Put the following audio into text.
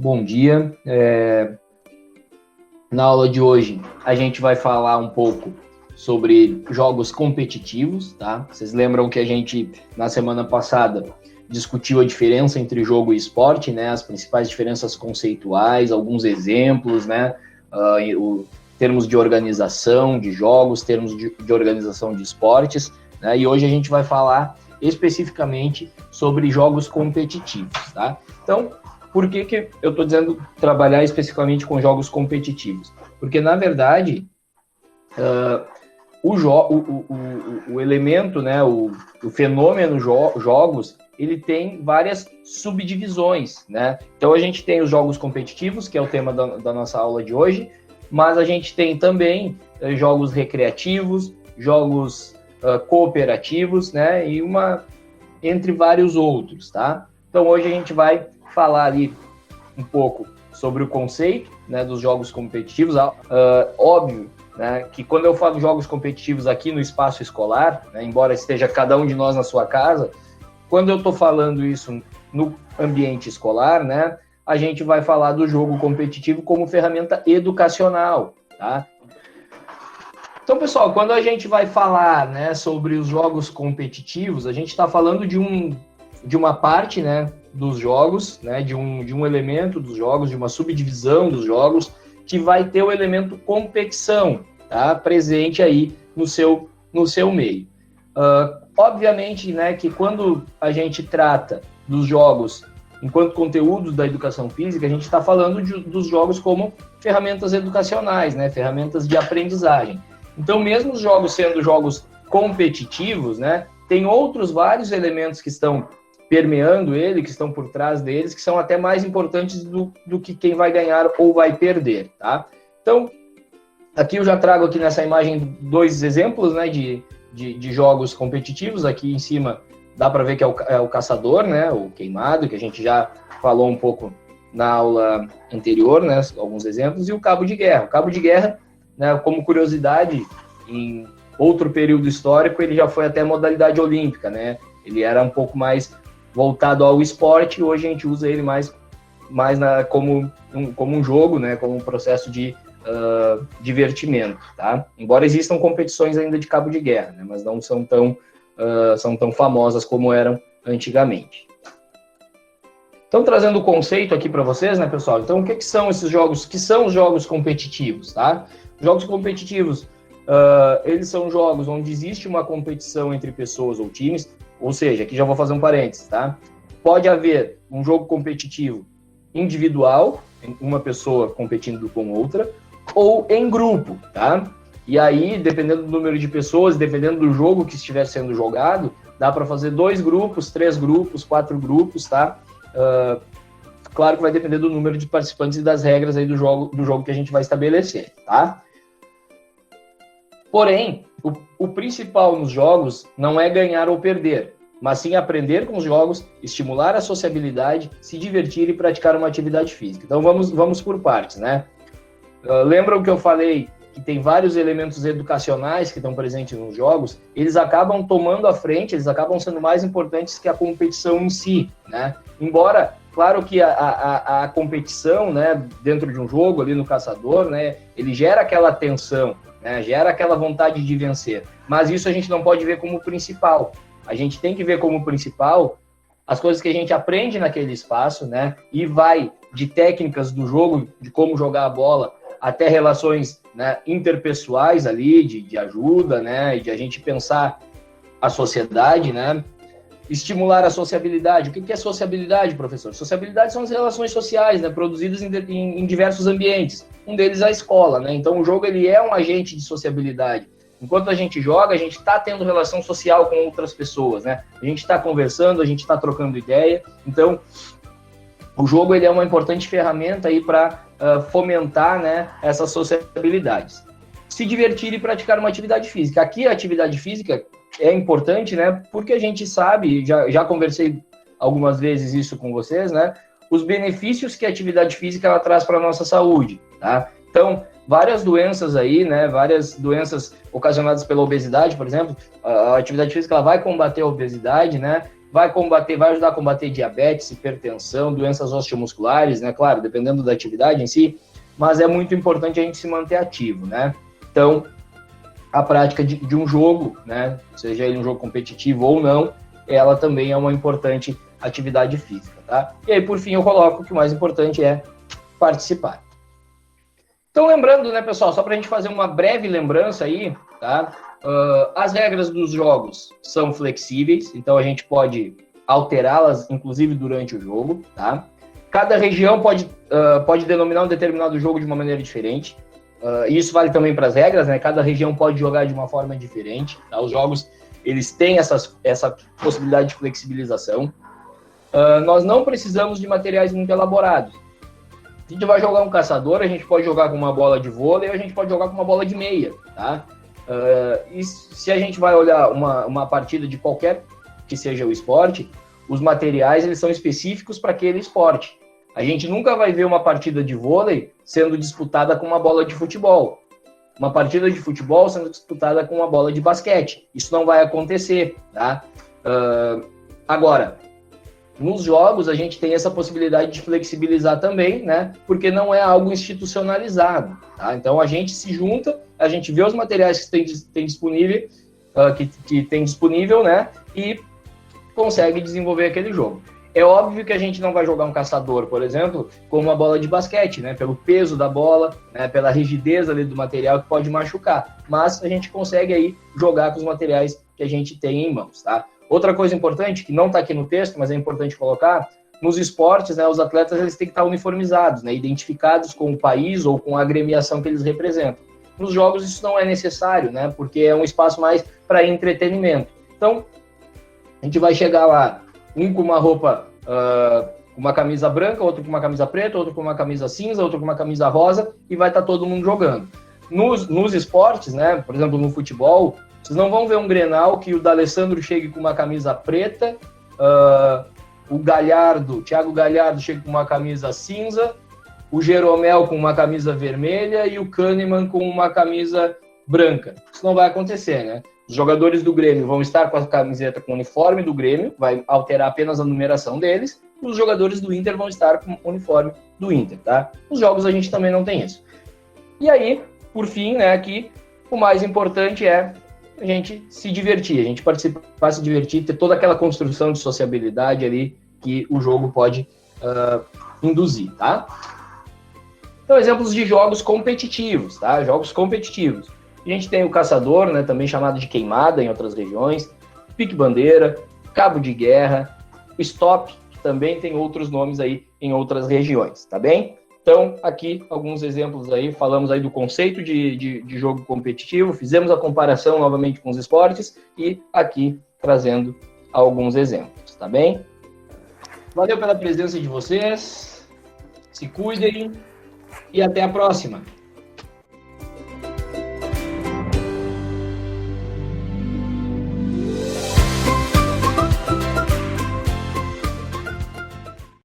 bom dia. Na aula de hoje, a gente vai falar um pouco sobre jogos competitivos, tá? Vocês lembram que a gente, na semana passada, discutiu a diferença entre jogo e esporte, né? As principais diferenças conceituais, alguns exemplos, né? Termos de organização de jogos, termos de organização de esportes, né? E hoje a gente vai falar especificamente sobre jogos competitivos, tá? Então, por que eu estou dizendo trabalhar especificamente com jogos competitivos? Porque, na verdade, o elemento, né, o fenômeno jogos, ele tem várias subdivisões, né? Então, a gente tem os jogos competitivos, que é o tema da nossa aula de hoje, mas a gente tem também jogos recreativos, jogos cooperativos, né? E entre vários outros, tá? Então, hoje a gente vai falar ali um pouco sobre o conceito, né, dos jogos competitivos. Óbvio, né, que quando eu falo jogos competitivos aqui no espaço escolar, né, embora esteja cada um de nós na sua casa, quando eu estou falando isso no ambiente escolar, né, a gente vai falar do jogo competitivo como ferramenta educacional, tá? Então, pessoal, quando a gente vai falar, né, sobre os jogos competitivos, a gente está falando de uma parte, né, dos jogos, né, de um elemento dos jogos, de uma subdivisão dos jogos, que vai ter o elemento competição, tá, presente aí no seu meio. Obviamente, né, que quando a gente trata dos jogos enquanto conteúdos da educação física, a gente está falando dos jogos como ferramentas educacionais, né, ferramentas de aprendizagem. Então, mesmo os jogos sendo jogos competitivos, né, tem outros vários elementos que estão permeando ele, que estão por trás deles, que são até mais importantes do que quem vai ganhar ou vai perder, tá? Então, aqui eu já trago aqui nessa imagem 2 exemplos, né, de jogos competitivos. Aqui em cima dá para ver que é o caçador, né, o queimado, que a gente já falou um pouco na aula anterior, né, alguns exemplos, e o cabo de guerra. O cabo de guerra, né, como curiosidade, em outro período histórico, ele já foi até modalidade olímpica, né? Ele era um pouco mais voltado ao esporte, e hoje a gente usa ele mais como um jogo, né, como um processo de divertimento, tá? Embora existam competições ainda de cabo de guerra, né, mas não são tão famosas como eram antigamente. Então, trazendo o conceito aqui para vocês, né, pessoal? Então, o que são esses jogos? Que são os jogos competitivos, tá? Jogos competitivos, eles são jogos onde existe uma competição entre pessoas ou times. Ou seja, aqui já vou fazer um parênteses, tá? Pode haver um jogo competitivo individual, uma pessoa competindo com outra, ou em grupo, tá? E aí, dependendo do número de pessoas, dependendo do jogo que estiver sendo jogado, dá para fazer 2 grupos, 3 grupos, 4 grupos, tá? Claro que vai depender do número de participantes e das regras aí do jogo que a gente vai estabelecer, tá? Porém, o principal nos jogos não é ganhar ou perder, mas sim aprender com os jogos, estimular a sociabilidade, se divertir e praticar uma atividade física. Então vamos por partes, né? Lembram que eu falei que tem vários elementos educacionais que estão presentes nos jogos? Eles acabam tomando a frente, eles acabam sendo mais importantes que a competição em si, né? Embora, claro que a competição, né, dentro de um jogo, ali no caçador, né, ele gera aquela tensão, né, gera aquela vontade de vencer, mas isso a gente não pode ver como principal. A gente tem que ver como principal as coisas que a gente aprende naquele espaço, né, e vai de técnicas do jogo, de como jogar a bola, até relações, né, interpessoais ali, de ajuda, né, e de a gente pensar a sociedade, né, estimular a sociabilidade. O que é sociabilidade, professor? Sociabilidade são as relações sociais, né, produzidas em diversos ambientes. Um deles é a escola, né? Então o jogo ele é um agente de sociabilidade. Enquanto a gente joga, a gente está tendo relação social com outras pessoas, né? A gente está conversando, a gente está trocando ideia. Então o jogo ele é uma importante ferramenta aí para fomentar, né, essas sociabilidades. Se divertir e praticar uma atividade física. Aqui a atividade física é importante, né? Porque a gente sabe, já conversei algumas vezes isso com vocês, né? Os benefícios que a atividade física ela traz para a nossa saúde, tá? Então, várias doenças aí, né, várias doenças ocasionadas pela obesidade, por exemplo, a atividade física ela vai combater a obesidade, né, vai ajudar a combater diabetes, hipertensão, doenças osteomusculares, né, claro, dependendo da atividade em si, mas é muito importante a gente se manter ativo, né. Então, a prática de um jogo, né, seja ele um jogo competitivo ou não, ela também é uma importante atividade física, tá? E aí, por fim, eu coloco que o mais importante é participar. Então, lembrando, né, pessoal, só para a gente fazer uma breve lembrança aí, tá? As regras dos jogos são flexíveis, então a gente pode alterá-las, inclusive durante o jogo, tá? Cada região pode denominar um determinado jogo de uma maneira diferente. Isso vale também para as regras, né? Cada região pode jogar de uma forma diferente, tá? Os jogos, eles têm essa possibilidade de flexibilização. Nós não precisamos de materiais muito elaborados. Se a gente vai jogar um caçador, a gente pode jogar com uma bola de vôlei, ou a gente pode jogar com uma bola de meia, tá? E se a gente vai olhar uma partida de qualquer que seja o esporte, os materiais, eles são específicos para aquele esporte. A gente nunca vai ver uma partida de vôlei sendo disputada com uma bola de futebol. Uma partida de futebol sendo disputada com uma bola de basquete. Isso não vai acontecer, tá? Agora, nos jogos a gente tem essa possibilidade de flexibilizar também, né? Porque não é algo institucionalizado, tá? Então a gente se junta, a gente vê os materiais que tem disponível, que tem disponível, né? E consegue desenvolver aquele jogo. É óbvio que a gente não vai jogar um caçador, por exemplo, com uma bola de basquete, né? Pelo peso da bola, né? Pela rigidez ali do material que pode machucar. Mas a gente consegue aí jogar com os materiais que a gente tem em mãos, tá? Outra coisa importante, que não está aqui no texto, mas é importante colocar, nos esportes, né? Os atletas eles têm que estar uniformizados, né? Identificados com o país ou com a agremiação que eles representam. Nos jogos isso não é necessário, né? Porque é um espaço mais para entretenimento. Então, a gente vai chegar lá, um com uma roupa, uma camisa branca, outro com uma camisa preta, outro com uma camisa cinza, outro com uma camisa rosa, e vai estar todo mundo jogando. Nos esportes, né, por exemplo, no futebol, vocês não vão ver um Grenal que o D'Alessandro chegue com uma camisa preta, o Thiago Galhardo chegue com uma camisa cinza, o Jeromel com uma camisa vermelha e o Kahneman com uma camisa branca. Isso não vai acontecer, né? Os jogadores do Grêmio vão estar com a camiseta com o uniforme do Grêmio, vai alterar apenas a numeração deles, e os jogadores do Inter vão estar com o uniforme do Inter, tá? Nos jogos a gente também não tem isso. E aí, por fim, né, aqui, o mais importante é a gente se divertir, a gente participar, se divertir, ter toda aquela construção de sociabilidade ali que o jogo pode induzir, tá? Então, exemplos de jogos competitivos, tá? Jogos competitivos. A gente tem o caçador, né, também chamado de queimada em outras regiões, pique-bandeira, cabo de guerra, stop, que também tem outros nomes aí em outras regiões, tá bem? Então, aqui alguns exemplos aí, falamos aí do conceito de jogo competitivo, fizemos a comparação novamente com os esportes e aqui trazendo alguns exemplos, tá bem? Valeu pela presença de vocês, se cuidem e até a próxima!